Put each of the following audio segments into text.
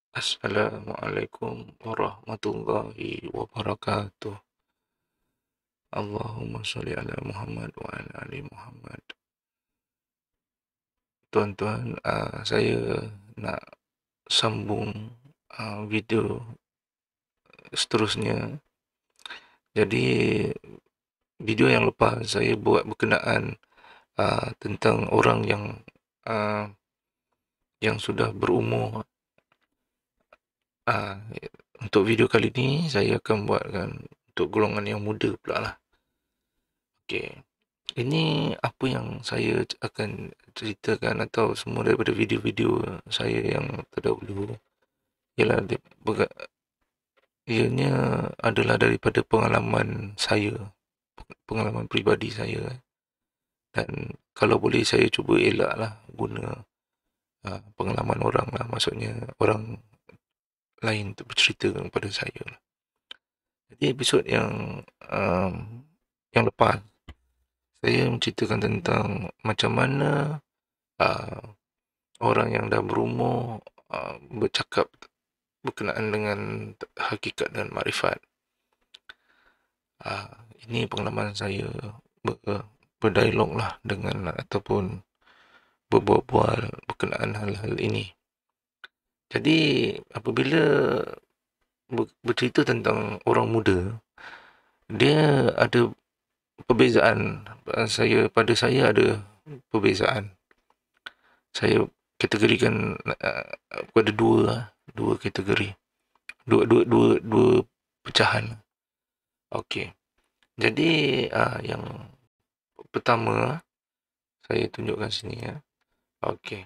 Assalamualaikum warahmatullahi wabarakatuh. Allahumma salli ala Muhammad wa ala ali Muhammad. Tuan-tuan, saya nak sambung video seterusnya. Jadi, video yang lepas saya buat berkenaan tentang orang uh, yang sudah berumur. Uh, untuk video kali ini, saya akan buatkan untuk golongan yang muda pula lah. Okey. Ini apa yang saya akan ceritakan atau semua daripada video-video saya yang terdahulu ialah ianya adalah daripada pengalaman saya, pengalaman peribadi saya, dan kalau boleh saya cuba elaklah guna pengalaman orang lah, maksudnya orang lain untuk bercerita kepada saya lah. Jadi episod um, yang lepas saya menceritakan tentang macam mana uh, orang yang dah berumur bercakap berkenaan dengan hakikat dan makrifat. Ini pengalaman saya berdialog lah dengan ataupun berbual berkenaan hal-hal ini. Jadi apabila bercerita tentang orang muda, dia ada perbezaan. Pada saya ada perbezaan. Saya kategorikan kepada dua kategori, dua pecahan. Okey. Jadi yang pertama saya tunjukkan sini ya. Okey.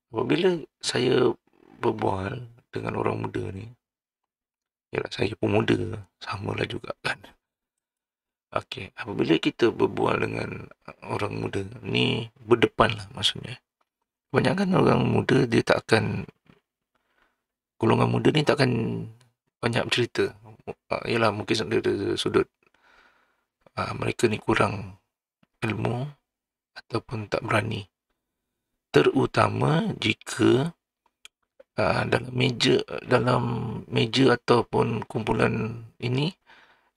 Apabila saya berbual dengan orang muda ni, yalah saya pun muda, samalah juga kan. Okey, apabila kita berbual dengan orang muda ni berdepan lah maksudnya. Kebanyakan orang muda dia tak akan, golongan muda ni tak akan banyak bercerita. Yalah mungkin dari sudut mereka ni kurang ilmu ataupun tak berani. Terutama jika dalam meja ataupun kumpulan ini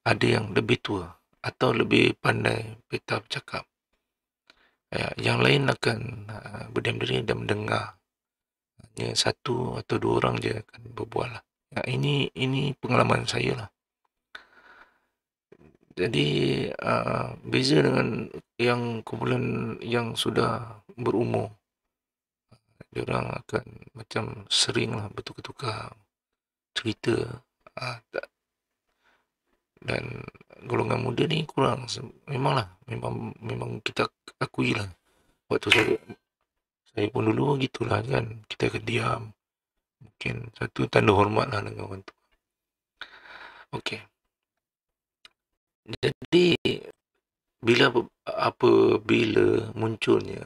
ada yang lebih tua atau lebih pandai peta bercakap. Yang lain akan berdiam diri dan mendengar. Hanya satu atau dua orang je akan berbual lah. Ini pengalaman saya lah. Jadi beza dengan yang kumpulan yang sudah berumur, diorang akan macam sering lah bertukar-tukar cerita, dan golongan muda ni kurang. Memang kita akui lah, waktu saya pun dulu gitulah kan, kita akan diam, mungkin satu tanda hormat lah dengan orang tu. Okey, jadi apabila munculnya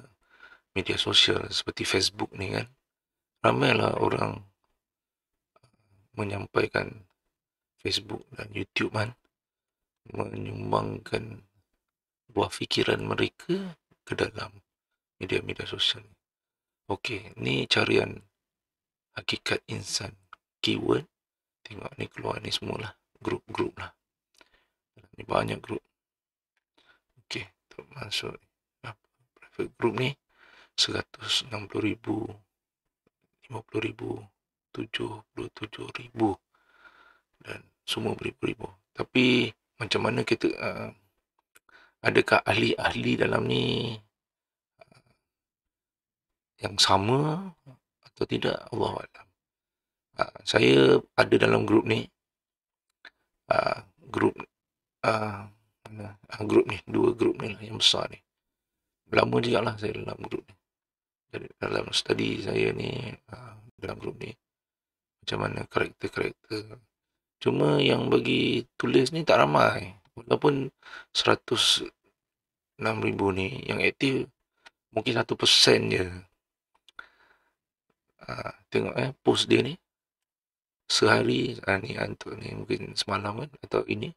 media sosial seperti Facebook ni kan, ramailah orang menyampaikan, Facebook dan YouTube kan, menyumbangkan buah fikiran mereka ke dalam media-media sosial. Okey, ni carian hakikat insan, keyword. Tengok ni keluar ni semualah grup-grup lah. Ni banyak grup. Okey, termasuk private group ni 160,000, 50,000, 77,000 dan semua beribu-ribu. Tapi macam mana kita adakah ahli-ahli dalam ni yang sama atau tidak, Allahualam. Saya ada dalam grup ni, grup grup ni, dua grup ni lah yang besar ni. Lama juga lah saya dalam grup ni. Jadi dalam study saya ni, dalam grup ni, macam mana karakter-karakter. Cuma yang bagi tulis ni tak ramai. Walaupun 106,000 ni, yang aktif mungkin 1% je. Tengok post dia ni. Sehari, ni untuk ni mungkin semalam kan, atau ini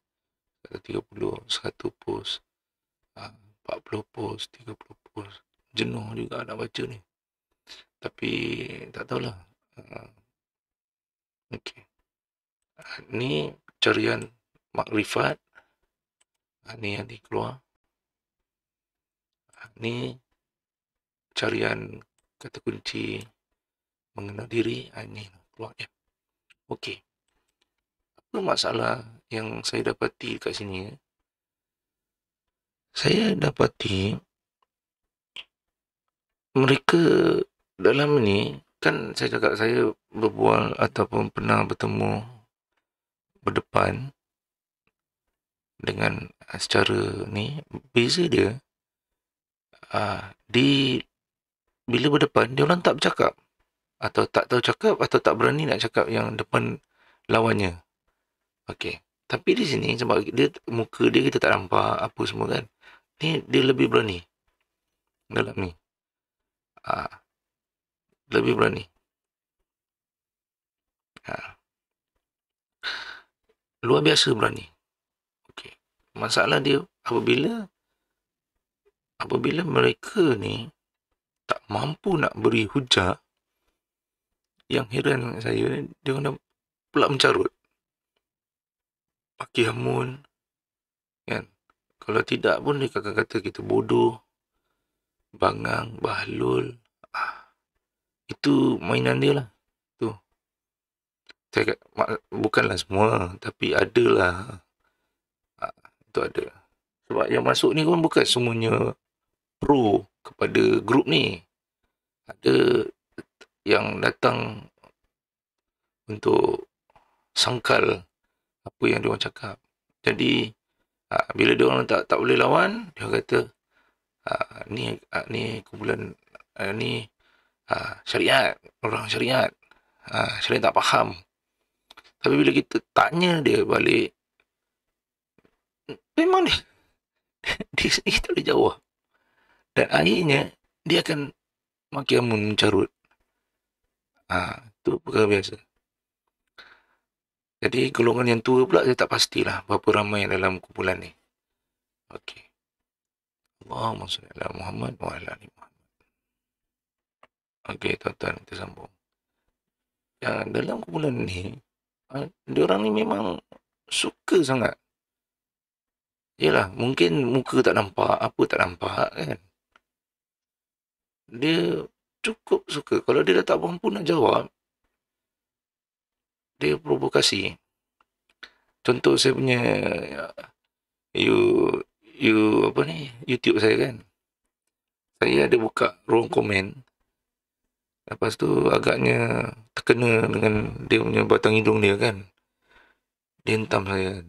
30, 100 post, 40 post, 30 post. Jenuh juga nak baca ni. Tapi tak tahulah. Okey. Ni carian makrifat. Ni yang ni keluar. Ni carian kata kunci mengenal diri. Ni keluar dia. Okey. Apa masalah yang saya dapati kat sini? Saya dapati mereka dalam ni, kan saya cakap saya berbual ataupun pernah bertemu berdepan dengan secara ni, beza dia di bila berdepan dia orang tak bercakap atau tak tahu cakap atau tak berani nak cakap yang depan lawannya. Okey. Tapi di sini sebab dia muka dia kita tak nampak apa semua kan. Ni dia lebih berani dalam ni. Lebih berani. Luar biasa berani. Okey. Masalah dia apabila mereka ni tak mampu nak beri hujah, yang heran saya, dia orang dah pula mencarut. Pakai hamun, kan? Kalau tidak pun dia akan kata kita bodoh, bangang, bahlul. Itu mainan dia lah. Tu. Saya kata, bukanlah semua, tapi adalah. Itu ada. Sebab yang masuk ni pun bukan semuanya pro kepada grup ni. Ada yang datang untuk sangkal apa yang dia orang cakap. Jadi bila dia orang tak boleh lawan, dia kata ni kumpulan ni syariat, orang syariat. Syariat tak faham. Tapi bila kita tanya dia balik, memang dia sendiri tak boleh jawab. Dan akhirnya dia akan maki amun mencarut. Itu perkara biasa. Jadi golongan yang tua pula saya tak pastilah berapa ramai dalam kumpulan ni. Okey. Allahumma salli ala Muhammad wa ala ali Muhammad. Okey, tuan-tuan, kita sambung. Yang dalam kumpulan ni, diorang ni memang suka sangat. Yalah, mungkin muka tak nampak, apa tak nampak kan. Dia cukup suka. Kalau dia dah tak mampu nak jawab, dia provokasi. Contoh saya punya YouTube saya kan. Saya ada buka ruang komen. Lepas tu agaknya terkena dengan dia punya batang hidung dia kan. Dia hentam saya.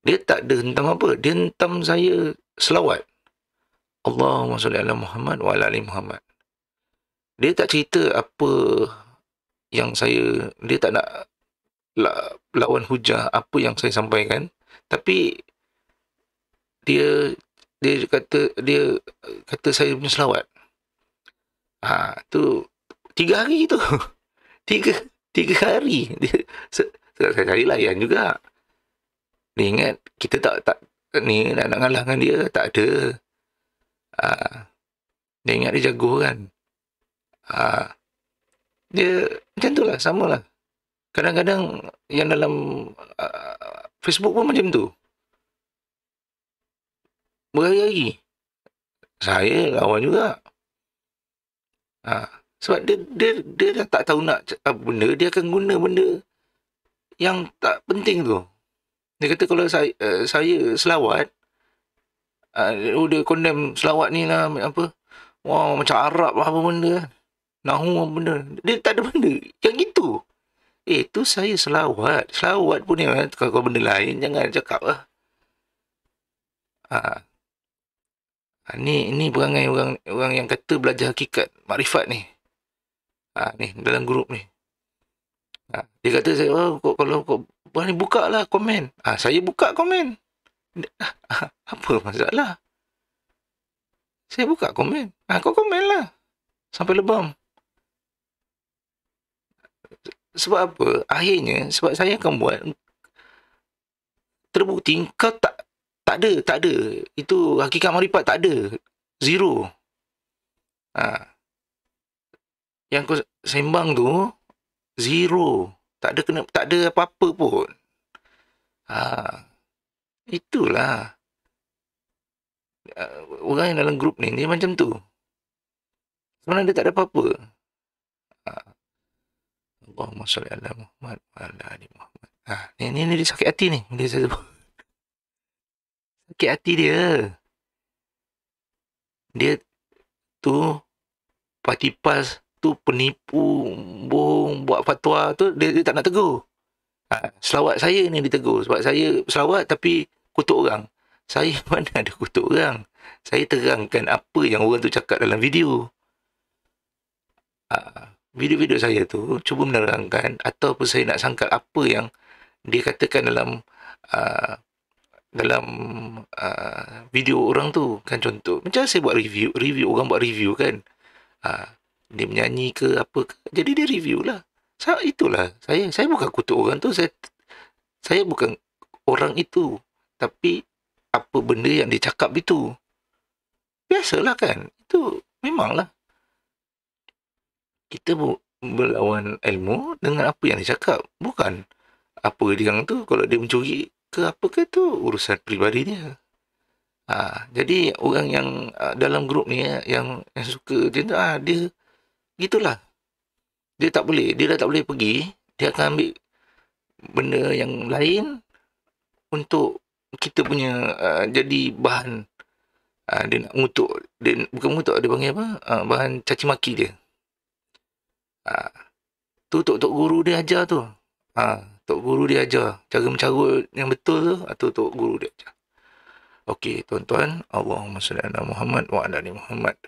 Dia tak ada hentam apa. Dia hentam saya selawat. Allahumma salli ala Muhammad wa ala ali Muhammad. Dia tak cerita apa yang dia tak nak lawan hujah apa yang saya sampaikan. Tapi dia kata saya punya selawat. Tu 3 hari tu. 3 hari. Saya cari layan juga. Dia ingat kita tak ni nak ngalah dengan dia, tak ada. Dia ingat dia jago kan. Dia macam tu lah, sama lah. Kadang-kadang yang dalam Facebook pun macam tu. Berhari-hari. Saya lawan juga. Sebab dia dah tak tahu nak apa benda, dia akan guna benda yang tak penting tu. Dia kata kalau saya selawat, dia condemn selawat ni lah, apa, wah macam Arab lah apa benda, nahu apa benda. Dia tak ada benda yang gitu. Tu saya selawat pun ya, kalau benda lain jangan cakap lah. Ni perangai orang yang kata belajar hakikat makrifat ni. Ni dalam grup ni. Dia kata saya, kalau kau berani buka lah komen. Saya buka komen. Apa masalah? Saya buka komen. Kau komen lah. Sampai lebam. Sebab apa? Akhirnya, sebab saya akan buat, terbukti kau tak ada. Itu hakikat makrifat tak ada. Zero. Yang kau sembang tu, Zero. Tak ada apa-apa pun. Itulah. Orang yang dalam grup ni, dia macam tu. Sebenarnya dia tak ada apa-apa. Allahumma salli ala Muhammad wa ala ali Muhammad. Ni dia sakit hati ni. Dia sakit hati dia. Dia tu parti pas tu penipu, bohong, buat fatwa tu dia tak nak tegur. Selawat saya ni ditegur sebab saya selawat tapi kutuk orang. Saya mana ada kutuk orang. Saya terangkan apa yang orang tu cakap dalam video. Video-video saya tu cuba menerangkan ataupun saya nak sangkal apa yang dia katakan dalam video orang tu kan. Contoh macam saya buat review orang buat review kan, dia menyanyi ke apa ke, jadi dia review lah. Itulah saya bukan kutuk orang tu, saya bukan orang itu, tapi apa benda yang dia cakap itu biasalah kan, itu memanglah kita berlawan ilmu dengan apa yang dia cakap, bukan apa dia tu kalau dia mencuri ke apa ke, tu urusan peribadi dia. Jadi orang yang dalam grup ni yang suka dia dia gitulah. Dia dah tak boleh pergi, dia akan ambil benda yang lain untuk kita punya jadi bahan. Dia nak mengutuk, dia bukan mengutuk, dia panggil apa? Bahan caci maki dia. Tu tok guru dia ajar tu. Tok guru dia ajar cara mencarut yang betul tu, tok guru dia ajar. Okey, tuan-tuan, Allahumma salli ala Muhammad wa ala ali Muhammad.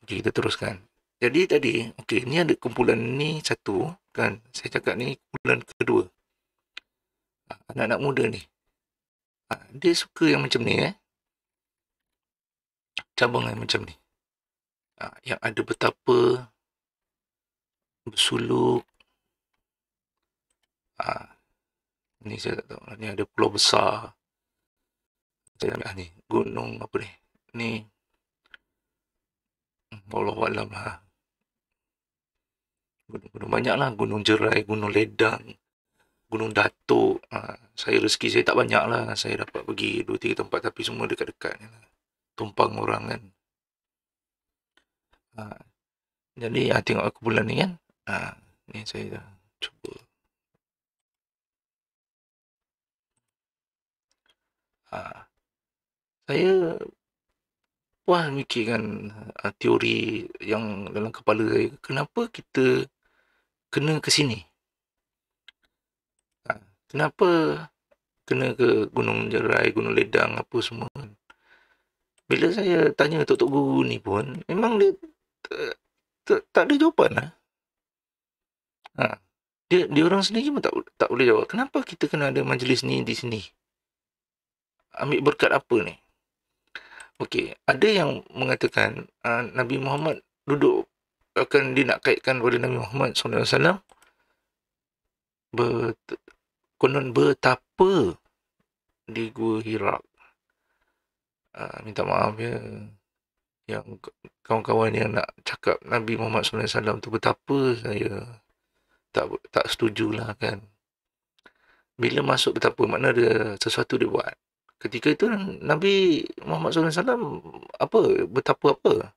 Okey, kita teruskan. Jadi tadi, okey, ni ada kumpulan ni satu kan. Saya cakap ni kumpulan kedua. Anak-anak muda ni. Dia suka yang macam ni cabang yang macam ni. Yang ada betapa bersuluk. Ni saya tak tahu. Ni ada pulau besar. Saya ambil ni. Gunung apa ni? Ni. Wallahualam lah. Gunung banyak lah. Gunung Jerai, Gunung Ledang, Gunung Datuk. Saya rezeki saya tak banyak lah. Saya dapat pergi 2-3 tempat tapi semua dekat-dekat. Tumpang orang kan. Jadi tengok aku bulan ni kan. Ni saya dah cuba. Saya puas mikirkan teori yang dalam kepala saya. Kenapa kita kena ke sini? Kenapa kena ke Gunung Jerai, Gunung Ledang, apa semua. Bila saya tanya tok guru ni pun, memang dia tak ada jawapan lah. Dia orang sendiri pun tak boleh jawab. Kenapa kita kena ada majlis ni di sini? Ambil berkat apa ni? Okey, ada yang mengatakan Nabi Muhammad duduk, akan dia nak kaitkan kepada Nabi Muhammad SAW konon bertapa di Gua Hira. Minta maaf ya yang kawan-kawan yang nak cakap Nabi Muhammad SAW tu bertapa, saya tak setujulah kan. Bila masuk betapa, makna ada sesuatu dia buat. Ketika itu Nabi Muhammad SAW betapa apa?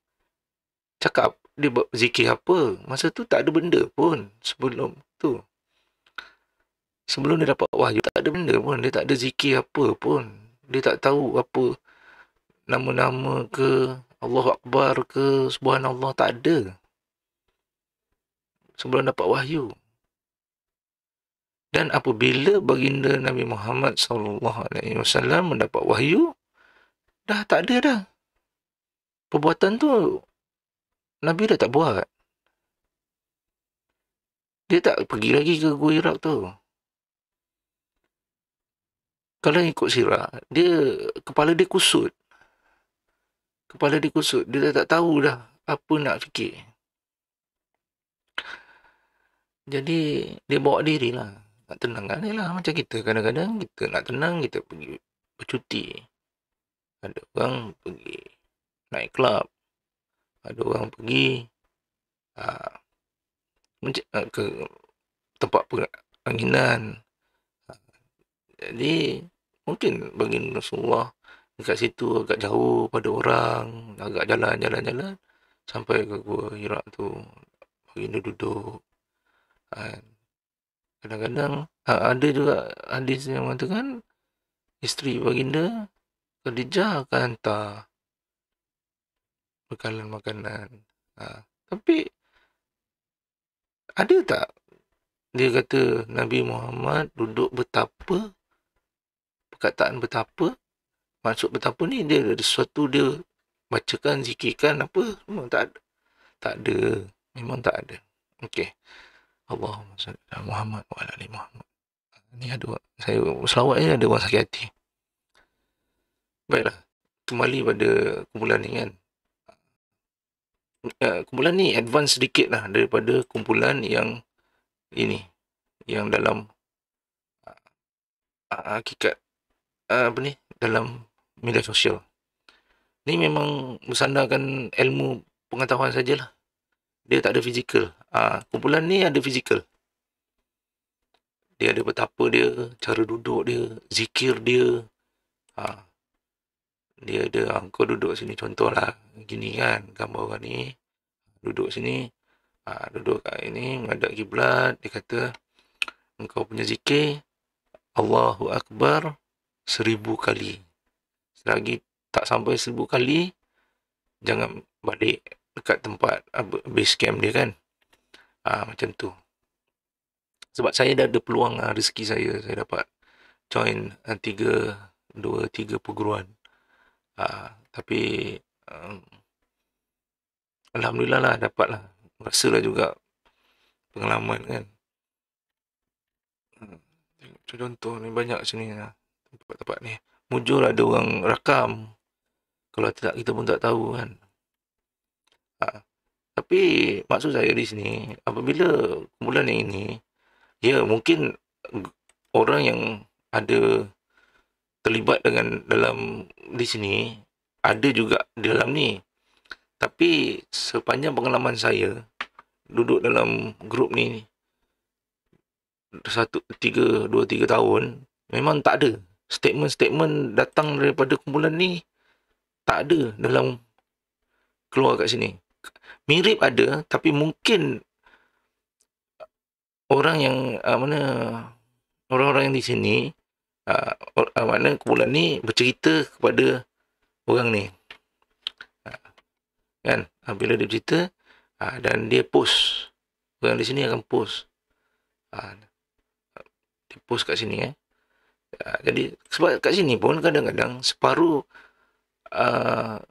Cakap dia buat zikir apa? Masa tu tak ada benda pun sebelum tu. Sebelum dia dapat wahyu tak ada benda pun, dia tak ada zikir apa pun. Dia tak tahu apa nama-nama ke, Allahu Akbar ke, Subhanallah, tak ada. Sebelum dapat wahyu. Dan apabila baginda Nabi Muhammad SAW mendapat wahyu, dah tak ada dah. Perbuatan tu Nabi dah tak buat. Dia tak pergi lagi ke Gua Hira tu. Kalau ikut sirah, kepala dia kusut. Dia dah tak tahu dah apa nak fikir. Jadi dia bawa diri lah. Nak tenangkan dia lah. Macam kita kadang-kadang kita nak tenang, kita pergi bercuti. Ada orang pergi naik kelab. Ada orang pergi ke tempat penganginan. Jadi mungkin baginda Rasulullah dekat situ agak jauh pada orang, agak jalan sampai ke Gua Hira tu. Baginda duduk kan. Kadang-kadang ada juga hadis yang mengatakan isteri baginda Khadijah akan hantar bekalan makanan. Tapi ada tak dia kata Nabi Muhammad duduk betapa, perkataan betapa, maksud betapa ni dia ada sesuatu dia bacakan, zikirkan apa, memang tak ada. Tak ada. Memang tak ada. Okey. Allahumma salli ala Muhammad wa ala ali Muhammad. Ni ada saya selawat ni ada orang sakit hati. Baiklah. Kembali pada kumpulan ni kan. Kumpulan ni advance sedikit lah daripada kumpulan yang ini. Yang dalam hakikat apa ni, dalam media sosial. Ni memang bersandarkan ilmu pengetahuan sajalah. Dia tak ada fizikal. Kumpulan ni ada fizikal. Dia ada betapa dia, cara duduk dia, zikir dia. Dia ada, kau duduk sini contohlah. Gini kan, gambar orang ni. Duduk sini. Duduk kat ini, menghadap kiblat. Dia kata, engkau punya zikir, Allahu Akbar 1000 kali. Selagi tak sampai 1000 kali, jangan balik dekat tempat base camp dia kan. Macam tu. Sebab saya dah ada peluang rezeki saya dapat join 3 perguruan. Tapi alhamdulillah lah dapatlah. Rasalah juga pengalaman kan. Contoh ni banyak sini tempat-tempat ni. Mujur ada orang rakam. Kalau tidak kita pun tak tahu kan. Tapi maksud saya di sini, apabila kumpulan yang ini, ya mungkin orang yang ada terlibat dengan dalam di sini, ada juga di dalam ni. Tapi sepanjang pengalaman saya, duduk dalam grup ni, 2-3 tahun, memang tak ada. Statement-statement datang daripada kumpulan ni, tak ada dalam keluar kat sini. Mirip ada, tapi mungkin orang yang orang-orang yang di sini, mana kumpulan ni bercerita kepada orang ni. Kan? Bila dia bercerita, dan dia post. Orang di sini akan post. Dia post kat sini. Jadi, sebab kat sini pun kadang-kadang separuh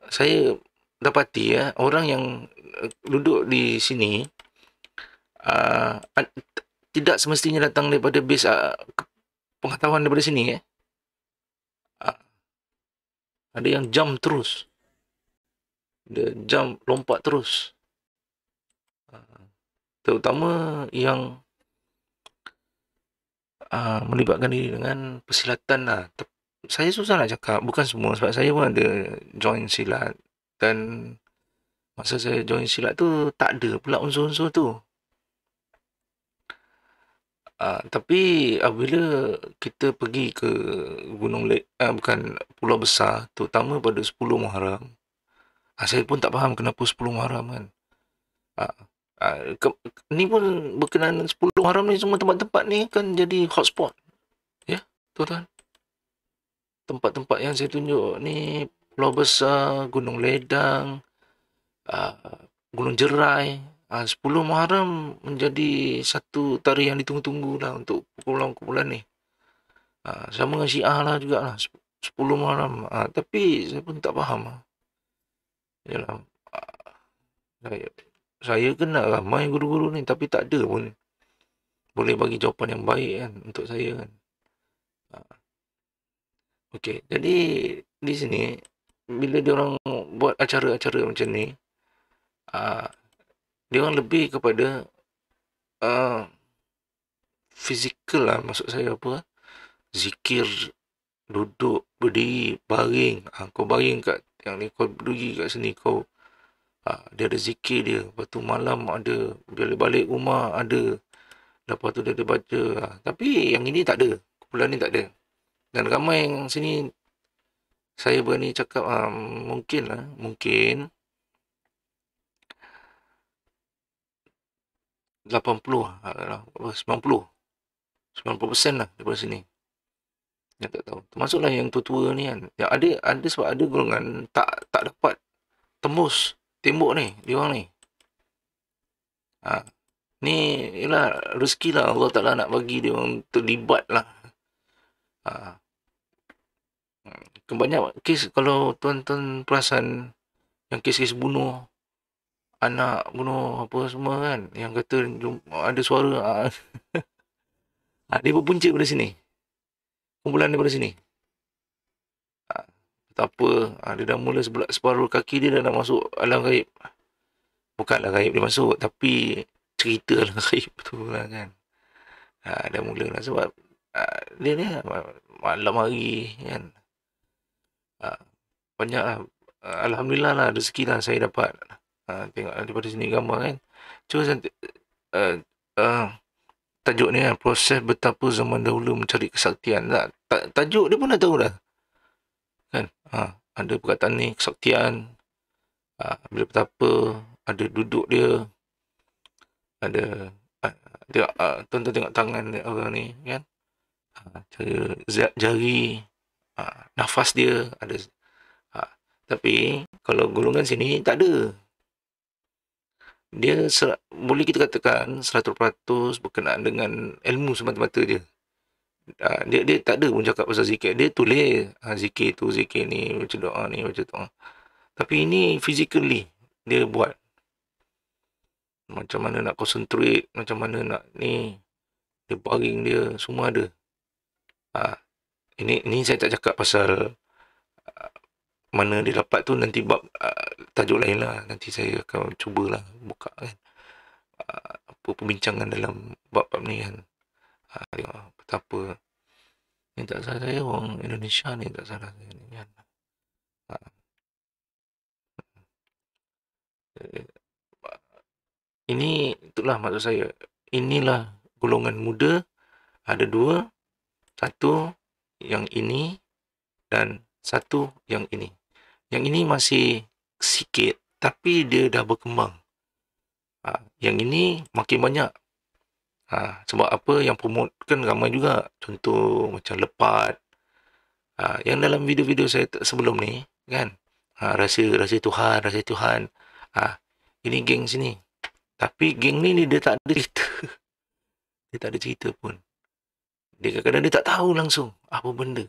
saya dapati orang yang duduk di sini tidak semestinya datang daripada base pengetahuan daripada sini. Ada yang jump terus. Dia jump, lompat terus. Terutama yang melibatkan diri dengan persilatan lah. Saya susah nak cakap, bukan semua, sebab saya pun ada join silat. Dan masa saya join silat tu, tak ada pula unsur-unsur tu. Tapi apabila kita pergi ke bukan Pulau Besar, terutama pada 10 Muharram, saya pun tak faham kenapa 10 Muharram kan. Ni pun berkenaan 10 Muharram ni, semua tempat-tempat ni kan jadi hotspot. Ya, tuan-tuan. Tempat-tempat yang saya tunjuk ni, Pulau Besar, Gunung Ledang, Gunung Jerai. 10 Muharram menjadi satu tarikh yang ditunggu-tunggu lah untuk kumpulan-kumpulan ni. Sama dengan Syiah lah juga lah, 10 Muharram. Tapi saya pun tak faham. Yalah, saya kenal ramai guru-guru ni, tapi tak ada pun boleh bagi jawapan yang baik kan untuk saya kan. Okey, jadi di sini bila dia orang buat acara-acara macam ni, dia orang lebih kepada fizikal lah, maksud saya apa? Zikir, duduk, berdiri, baring. Kau baring kat yang ni, kau berdiri kat sini, kau dia ada zikir dia. Lepas tu malam ada, bila balik rumah ada Lepas tu dia baca. Tapi yang ini tak ada. Kumpulan ni tak ada. Dan ramai yang sini saya berani cakap mungkin lah. Mungkin 80 lah. 90% lah daripada sini. Yang tak tahu. Termasuklah yang tua-tua ni kan. Yang ada sebab ada golongan tak dapat tembus tembok ni. Dia orang ni. Ni ialah rezeki lah Allah Ta'ala nak bagi dia orang terlibat lah. Kebanyakan kes kalau tuan-tuan perasan yang kes-kes bunuh anak, bunuh apa semua kan, yang kata ada suara dia berpunca daripada sini. Kumpulan daripada sini. Betapa dia dah mula separuh kaki dia dah nak masuk alam gaib. Bukanlah gaib dia masuk, tapi cerita lah gaib tu lah kan. Dah mula lah sebab dia ni malam hari kan. Banyak lah. Alhamdulillah lah rezeki lah saya dapat. Tengok daripada sini gambar kan. Cuba tajuk ni kan, proses betapa zaman dahulu mencari kesaktian. Tajuk dia pun dah tahu dah. Kan? Ada perkataan ni, kesaktian. Bila betapa, ada duduk dia. Ada tuan-tuan tengok tangan orang ni kan. Cara jari, nafas dia ada. Tapi kalau golongan sini tak ada. Dia boleh kita katakan 100% berkenaan dengan ilmu semata-mata je. Dia tak ada pun cakap pasal zikir. Dia tulis zikir tu, zikir ni, baca doa ni, baca doa. Tapi ini physically dia buat. Macam mana nak concentrate, macam mana nak ni, dia baring dia, semua ada. Ini saya tak cakap pasal mana dia dapat tu, nanti bab tajuk lain lah. Nanti saya akan cubalah buka kan. Apa perbincangan dalam bab-bab ni kan. Tengok betapa ni tak salah saya, orang Indonesia ni tak salah saya ni kan. Ini itulah maksud saya. Inilah golongan muda. Ada dua. Satu yang ini dan satu yang ini. Yang ini masih sikit tapi dia dah berkembang. Yang ini makin banyak. Sebab apa, yang promote kan ramai juga. Contoh macam Lepat. Yang dalam video-video saya sebelum ni kan. Rahsia Tuhan, rahsia Tuhan. Ini geng sini. Tapi geng ni dia tak ada cerita. Dia tak ada cerita pun. Dia kadang-kadang dia tak tahu langsung apa benda.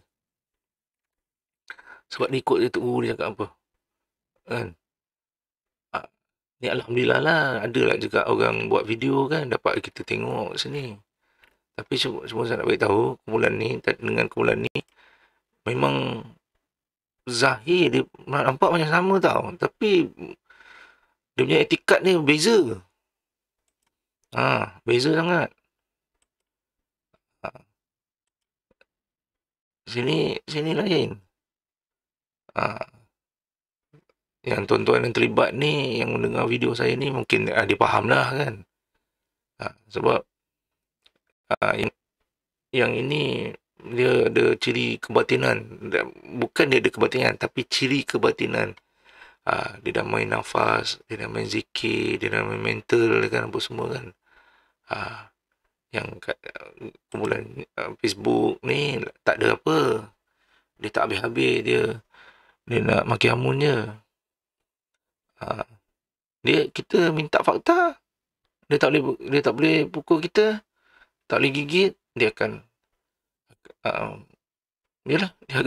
Sebab dia ikut dia tu dia cakap apa. Kan? Ni Alhamdulillah lah. Ada lah juga orang buat video kan. Dapat kita tengok sini. Tapi semua saya nak beritahu. Kumpulan ni dengan kumpulan ni. Memang zahir dia nampak macam sama tau. Tapi dia punya etikat ni beza. Beza sangat. Sini lain. Yang tuan-tuan yang terlibat ni, yang mendengar video saya ni, mungkin dia faham lah kan. Sebab yang ini dia ada ciri kebatinan. Bukan dia ada kebatinan, tapi ciri kebatinan. Dia dah main nafas, dia dah main zikir, dia dah main mental kan, apa semua kan. Yang kat kumpulan Facebook ni tak ada apa. Dia tak habis-habis, dia nak maki hamun je. Kita minta fakta, dia tak boleh pukul kita, tak boleh gigit, dia akan dia akan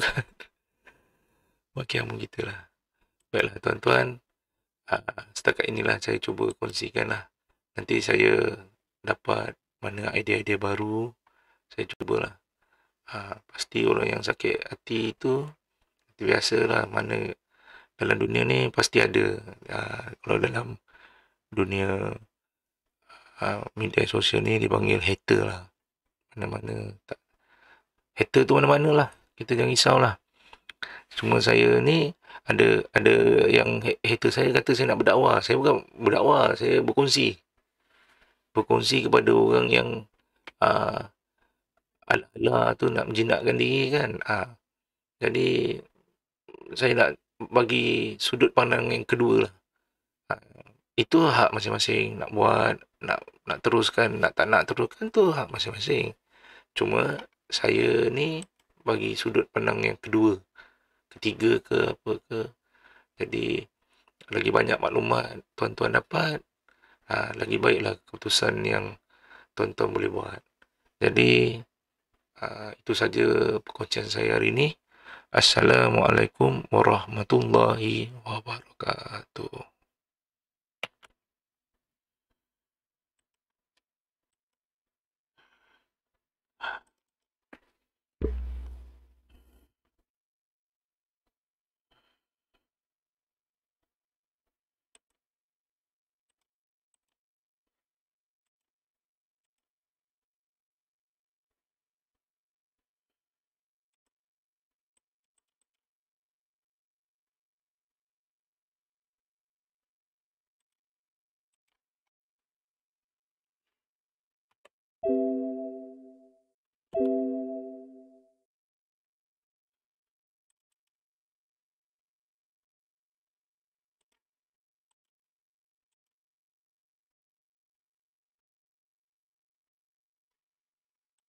maki hamun kita lah. Baiklah tuan-tuan, setakat inilah saya cuba kongsikan lah. Nanti saya dapat mana idea-idea baru, saya cubalah. Pasti orang yang sakit hati tu biasalah, mana dalam dunia ni pasti ada. Kalau dalam dunia media sosial ni dipanggil hater lah. Mana-mana tak. Hater tu mana-mana lah. Kita jangan risaulah. Cuma saya ni ada yang hater saya kata saya nak berdakwah. Saya bukan berdakwah, saya berkongsi kepada orang yang uh, ala-ala tu nak menjinakkan diri kan. Jadi saya nak bagi sudut pandang yang kedua lah. Itu hak masing-masing nak buat, nak teruskan, tak nak teruskan tu hak masing-masing. Cuma saya ni bagi sudut pandang yang kedua, ketiga ke apa ke. Jadi lagi banyak maklumat tuan-tuan dapat, lagi baiklah keputusan yang tuan-tuan boleh buat. Jadi itu saja perkongsian saya hari ini. Assalamualaikum warahmatullahi wabarakatuh.